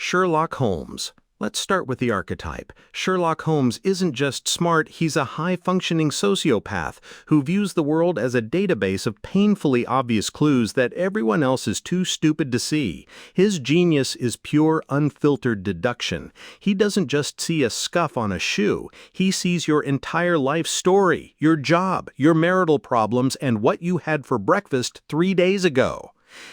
Sherlock Holmes. Let's start with the archetype. Sherlock Holmes isn't just smart, he's a high-functioning sociopath who views the world as a database of painfully obvious clues that everyone else is too stupid to see. His genius is pure, unfiltered deduction. He doesn't just see a scuff on a shoe, he sees your entire life story, your job, your marital problems, and what you had for breakfast 3 days ago.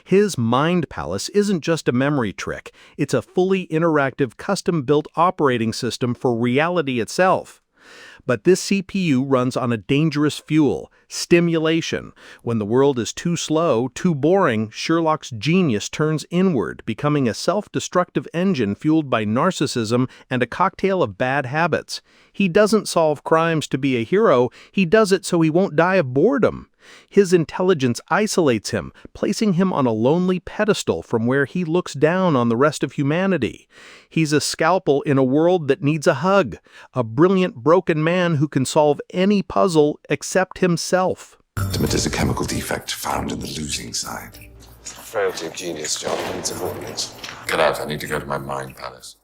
His mind palace isn't just a memory trick, it's a fully interactive custom-built operating system for reality itself. But this CPU runs on a dangerous fuel, stimulation. When the world is too slow, too boring, Sherlock's genius turns inward, becoming a self-destructive engine fueled by narcissism and a cocktail of bad habits. He doesn't solve crimes to be a hero, he does it so he won't die of boredom. His intelligence isolates him, placing him on a lonely pedestal from where he looks down on the rest of humanity. He's a scalpel in a world that needs a hug, a brilliant broken man who can solve any puzzle except himself. Ultimate is a chemical defect found in the losing side. Frailty of genius, John, and subordinates. Get out, I need to go to my mind palace.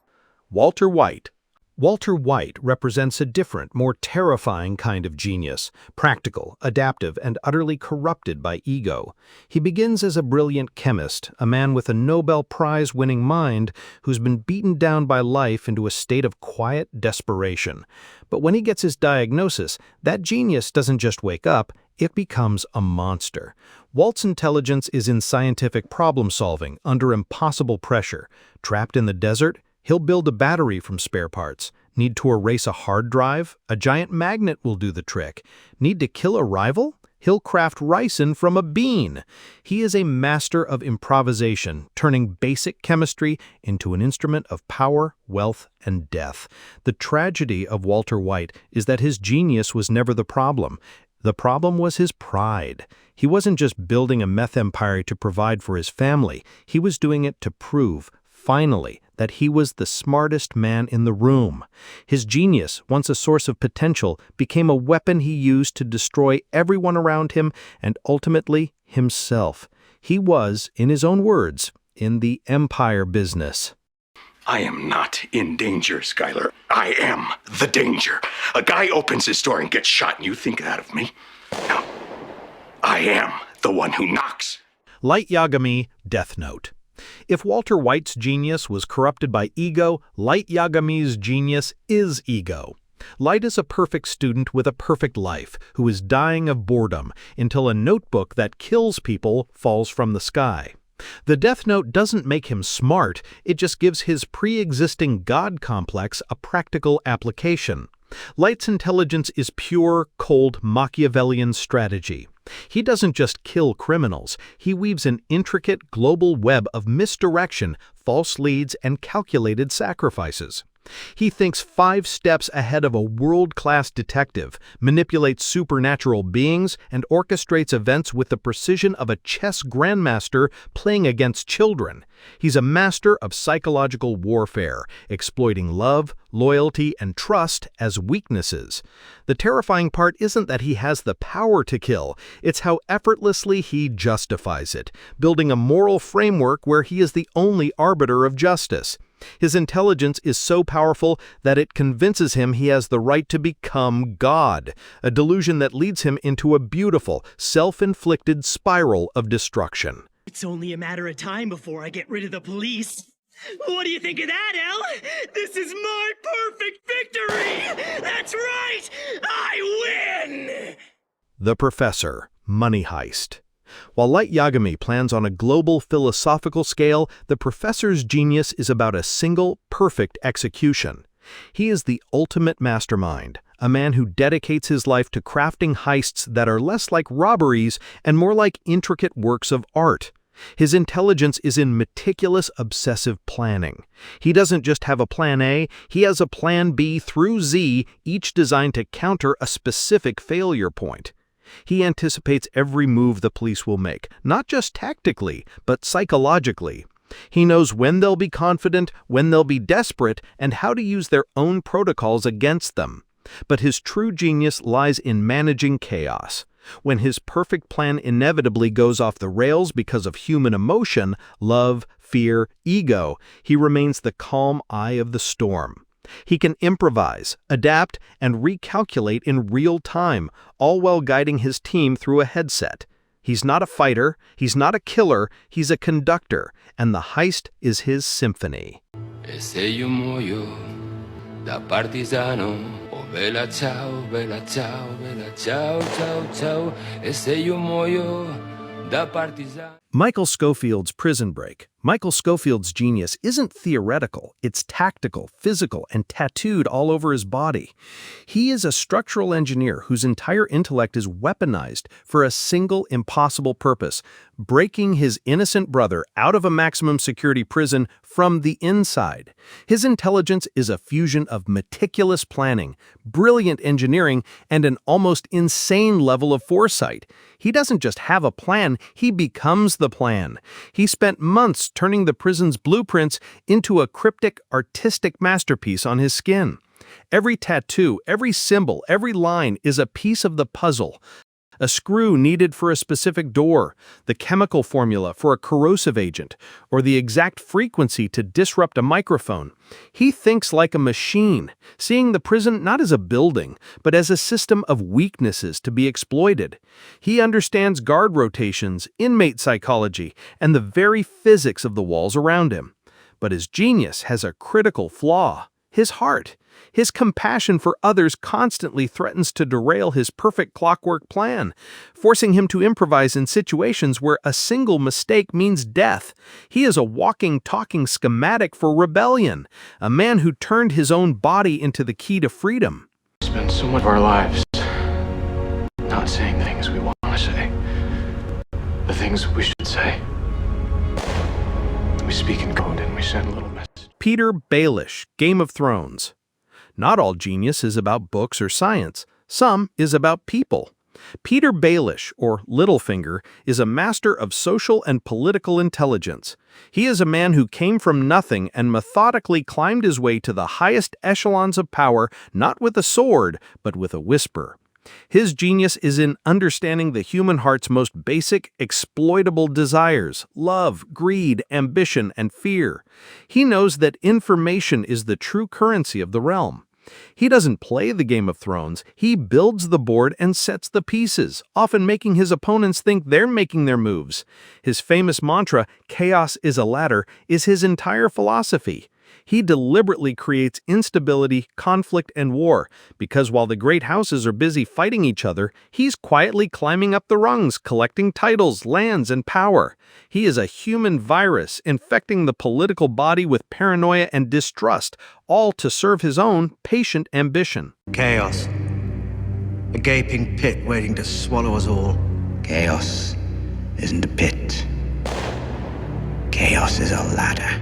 Walter White. Walter White represents a different, more terrifying kind of genius, practical, adaptive, and utterly corrupted by ego. He begins as a brilliant chemist, a man with a Nobel Prize-winning mind who's been beaten down by life into a state of quiet desperation. But when he gets his diagnosis, that genius doesn't just wake up, it becomes a monster. Walt's intelligence is in scientific problem-solving under impossible pressure. Trapped in the desert, he'll build a battery from spare parts. Need to erase a hard drive? A giant magnet will do the trick. Need to kill a rival? He'll craft ricin from a bean. He is a master of improvisation, turning basic chemistry into an instrument of power, wealth, and death. The tragedy of Walter White is that his genius was never the problem. The problem was his pride. He wasn't just building a meth empire to provide for his family. He was doing it to prove, finally, that he was the smartest man in the room. His genius, once a source of potential, became a weapon he used to destroy everyone around him and ultimately himself. He was, in his own words, in the empire business. I am not in danger, Skylar. I am the danger. A guy opens his door and gets shot, and you think that of me? No. I am the one who knocks. Light Yagami, Death Note. If Walter White's genius was corrupted by ego, Light Yagami's genius is ego. Light is a perfect student with a perfect life, who is dying of boredom until a notebook that kills people falls from the sky. The Death Note doesn't make him smart, it just gives his pre-existing God complex a practical application. Light's intelligence is pure, cold Machiavellian strategy. He doesn't just kill criminals, he weaves an intricate global web of misdirection, false leads, and calculated sacrifices. He thinks 5 steps ahead of a world-class detective, manipulates supernatural beings, and orchestrates events with the precision of a chess grandmaster playing against children. He's a master of psychological warfare, exploiting love, loyalty, and trust as weaknesses. The terrifying part isn't that he has the power to kill, it's how effortlessly he justifies it, building a moral framework where he is the only arbiter of justice. His intelligence is so powerful that it convinces him he has the right to become God, a delusion that leads him into a beautiful, self-inflicted spiral of destruction. It's only a matter of time before I get rid of the police. What do you think of that, Elle? This is my perfect victory! That's right! I win! The Professor, Money Heist. While Light Yagami plans on a global philosophical scale, the Professor's genius is about a single, perfect execution. He is the ultimate mastermind, a man who dedicates his life to crafting heists that are less like robberies and more like intricate works of art. His intelligence is in meticulous, obsessive planning. He doesn't just have a plan A, he has a plan B through Z, each designed to counter a specific failure point. He anticipates every move the police will make, not just tactically, but psychologically. He knows when they'll be confident, when they'll be desperate, and how to use their own protocols against them. But his true genius lies in managing chaos. When his perfect plan inevitably goes off the rails because of human emotion, love, fear, ego, he remains the calm eye of the storm. He can improvise, adapt, and recalculate in real time, all while guiding his team through a headset. He's not a fighter, he's not a killer, he's a conductor, and the heist is his symphony. Ese io muoio da partigiano. Oh bella ciao, bella ciao, bella ciao, ciao, ciao. Ese io muoio da partigiano. Michael Scofield's Prison Break. Michael Scofield's genius isn't theoretical, it's tactical, physical, and tattooed all over his body. He is a structural engineer whose entire intellect is weaponized for a single impossible purpose: breaking his innocent brother out of a maximum security prison from the inside. His intelligence is a fusion of meticulous planning, brilliant engineering, and an almost insane level of foresight. He doesn't just have a plan, he becomes the plan. He spent months turning the prison's blueprints into a cryptic, artistic masterpiece on his skin. Every tattoo, every symbol, every line is a piece of the puzzle. A screw needed for a specific door, the chemical formula for a corrosive agent, or the exact frequency to disrupt a microphone. He thinks like a machine, seeing the prison not as a building, but as a system of weaknesses to be exploited. He understands guard rotations, inmate psychology, and the very physics of the walls around him. But his genius has a critical flaw: his heart. His compassion for others constantly threatens to derail his perfect clockwork plan, forcing him to improvise in situations where a single mistake means death. He is a walking, talking schematic for rebellion, a man who turned his own body into the key to freedom. We spend so much of our lives not saying the things we want to say, the things we should say. We speak in code and we send a little message. Petyr Baelish, Game of Thrones. Not all genius is about books or science. Some is about people. Petyr Baelish, or Littlefinger, is a master of social and political intelligence. He is a man who came from nothing and methodically climbed his way to the highest echelons of power, not with a sword, but with a whisper. His genius is in understanding the human heart's most basic, exploitable desires: love, greed, ambition, and fear. He knows that information is the true currency of the realm. He doesn't play the Game of Thrones, he builds the board and sets the pieces, often making his opponents think they're making their moves. His famous mantra, "Chaos is a ladder," is his entire philosophy. He deliberately creates instability, conflict, and war, because while the great houses are busy fighting each other, he's quietly climbing up the rungs, collecting titles, lands, and power. He is a human virus, infecting the political body with paranoia and distrust, all to serve his own patient ambition. Chaos. A gaping pit waiting to swallow us all. Chaos isn't a pit. Chaos is a ladder.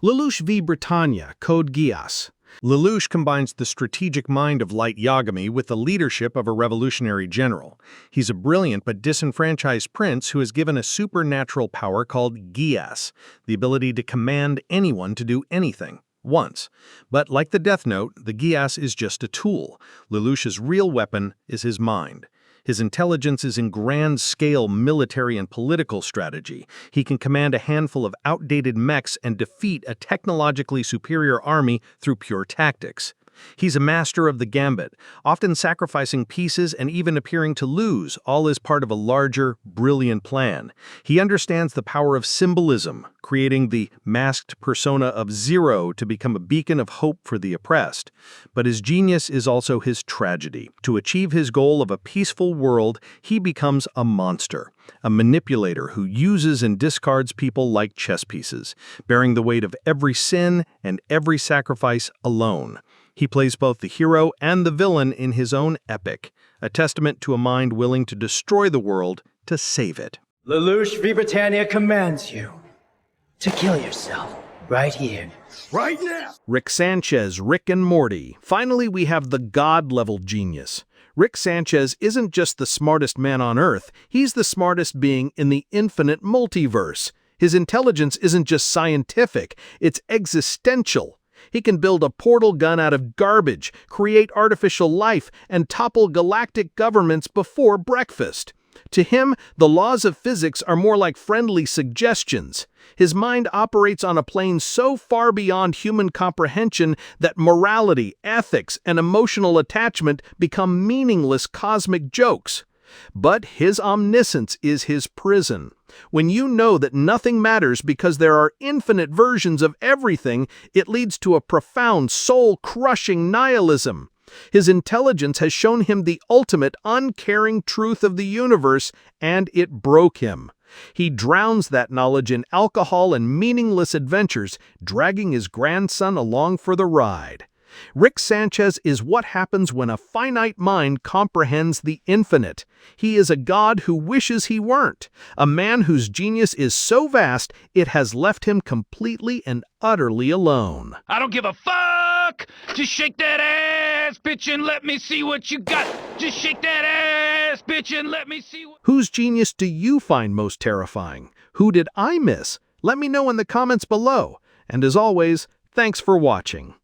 Lelouch Vi Britannia, Code Geass. Lelouch combines the strategic mind of light Yagami with the leadership of a revolutionary general. He's a brilliant but disenfranchised prince who is given a supernatural power called Geass, the ability to command anyone to do anything, once. But like the Death Note, the Geass is just a tool. Lelouch's real weapon is his mind. His intelligence is in grand-scale military and political strategy. He can command a handful of outdated mechs and defeat a technologically superior army through pure tactics. He's a master of the gambit, often sacrificing pieces and even appearing to lose, all as part of a larger, brilliant plan. He understands the power of symbolism, creating the masked persona of Zero to become a beacon of hope for the oppressed. But his genius is also his tragedy. To achieve his goal of a peaceful world, he becomes a monster, a manipulator who uses and discards people like chess pieces, bearing the weight of every sin and every sacrifice alone. He plays both the hero and the villain in his own epic, a testament to a mind willing to destroy the world to save it. Lelouch Vi Britannia commands you to kill yourself right here. Right now! Rick Sanchez, Rick and Morty. Finally, we have the God-level genius. Rick Sanchez isn't just the smartest man on Earth, he's the smartest being in the infinite multiverse. His intelligence isn't just scientific, it's existential. He can build a portal gun out of garbage, create artificial life, and topple galactic governments before breakfast. To him, the laws of physics are more like friendly suggestions. His mind operates on a plane so far beyond human comprehension that morality, ethics, and emotional attachment become meaningless cosmic jokes. But his omniscience is his prison. When you know that nothing matters because there are infinite versions of everything, it leads to a profound, soul-crushing nihilism. His intelligence has shown him the ultimate, uncaring truth of the universe, and it broke him. He drowns that knowledge in alcohol and meaningless adventures, dragging his grandson along for the ride. Rick Sanchez is what happens when a finite mind comprehends the infinite. He is a god who wishes he weren't, a man whose genius is so vast it has left him completely and utterly alone. I don't give a fuck! Just shake that ass, bitch, and let me see what you got. Just shake that ass, bitch, and let me see what... Whose genius do you find most terrifying? Who did I miss? Let me know in the comments below. And as always, thanks for watching.